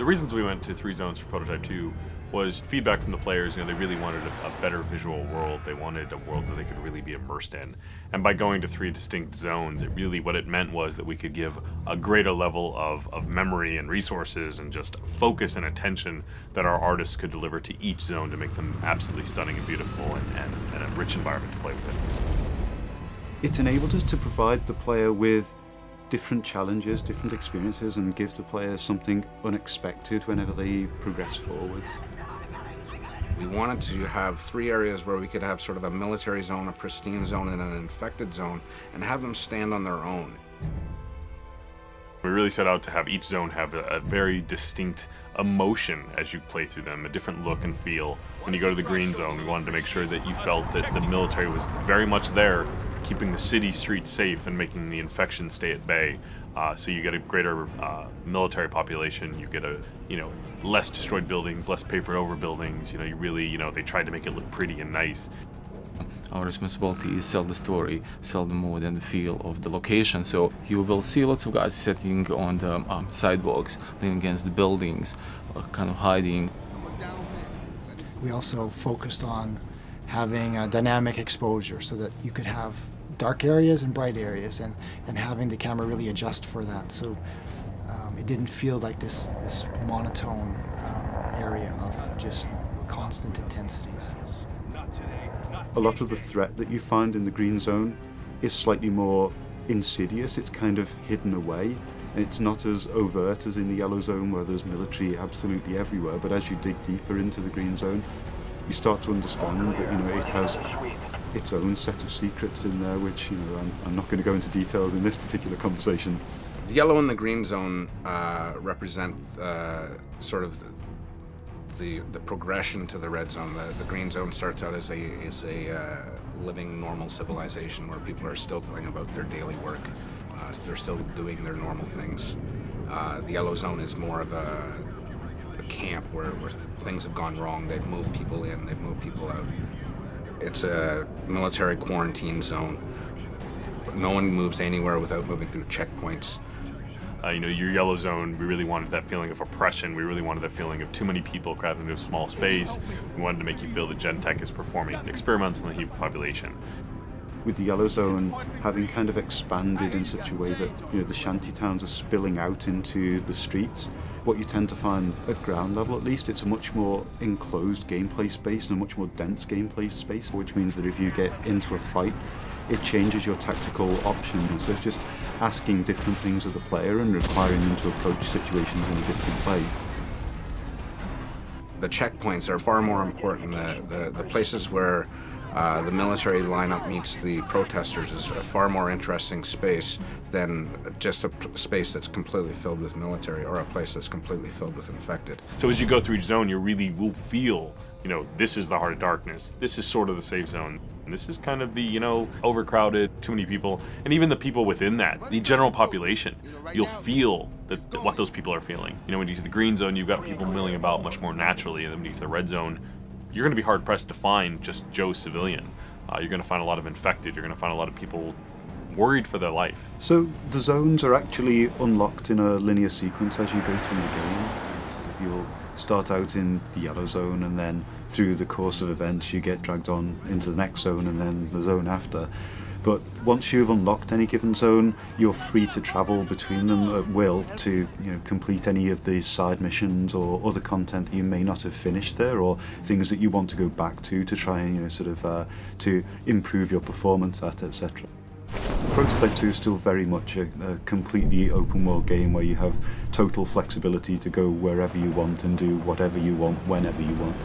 reasons we went to 3 zones for Prototype 2 was feedback from the players. They really wanted a better visual world. They wanted a world that they could really be immersed in. And by going to 3 distinct zones, what it meant was that we could give a greater level of memory and resources and just focus and attention that our artists could deliver to each zone to make them absolutely stunning and beautiful and a rich environment to play with. It enabled us to provide the player with different challenges, different experiences, and give the player something unexpected whenever they progress forwards. We wanted to have 3 areas where we could have sort of a military zone, a pristine zone, and an infected zone, and have them stand on their own. We really set out to have each zone have a very distinct emotion as you play through them, a different look and feel. When you go to the green zone, we wanted to make sure that you felt that the military was very much there, keeping the city streets safe and making the infection stay at bay. So you get a greater military population, you get less destroyed buildings, less papered over buildings. They tried to make it look pretty and nice. Our responsibility is sell the story, sell the mood and the feel of the location. So you will see lots of guys sitting on the sidewalks, leaning against the buildings, kind of hiding. We also focused on having a dynamic exposure so that you could have dark areas and bright areas, and having the camera really adjust for that. So it didn't feel like this monotone area of just constant intensities. A lot of the threat that you find in the green zone is slightly more insidious. It's kind of hidden away. It's not as overt as in the yellow zone where there's military absolutely everywhere, but as you dig deeper into the green zone, you start to understand that it has its own set of secrets in there, which I'm not going to go into details in this particular conversation. The yellow and the green zone represent sort of the progression to the red zone. The green zone starts out as a living normal civilization where people are still going about their daily work. They're still doing their normal things. The yellow zone is more of a camp where things have gone wrong. They've moved people in, they've moved people out. It's a military quarantine zone. No one moves anywhere without moving through checkpoints. Your yellow zone, we really wanted that feeling of oppression. We really wanted that feeling of too many people crowded into a small space. We wanted to make you feel that Genentech is performing experiments on the human population. With the yellow zone having kind of expanded in such a way that the shanty towns are spilling out into the streets, what you tend to find at ground level, at least, it's a much more enclosed gameplay space and a much more dense gameplay space, which means that if you get into a fight, it changes your tactical options. So it's just asking different things of the player and requiring them to approach situations in a different way. The checkpoints are far more important. The places where the military lineup meets the protesters is a far more interesting space than just a space that's completely filled with military or a place that's completely filled with infected. So as you go through each zone, you really will feel, this is the heart of darkness. This is sort of the safe zone. And this is kind of the, overcrowded, too many people, and even the people within that, the general population. You'll feel that what those people are feeling. When you get to the green zone, you've got people milling about much more naturally, and then when you get to the red zone, you're going to be hard-pressed to find just Joe civilian. You're going to find a lot of infected. You're going to find a lot of people worried for their life. So the zones are actually unlocked in a linear sequence as you go through the game. So you'll start out in the yellow zone, and then through the course of events you get dragged on into the next zone and then the zone after. But once you've unlocked any given zone, you're free to travel between them at will to complete any of the side missions or other content that you may not have finished there, or things that you want to go back to try and to improve your performance at, etc. Prototype 2 is still very much a completely open world game where you have total flexibility to go wherever you want and do whatever you want whenever you want.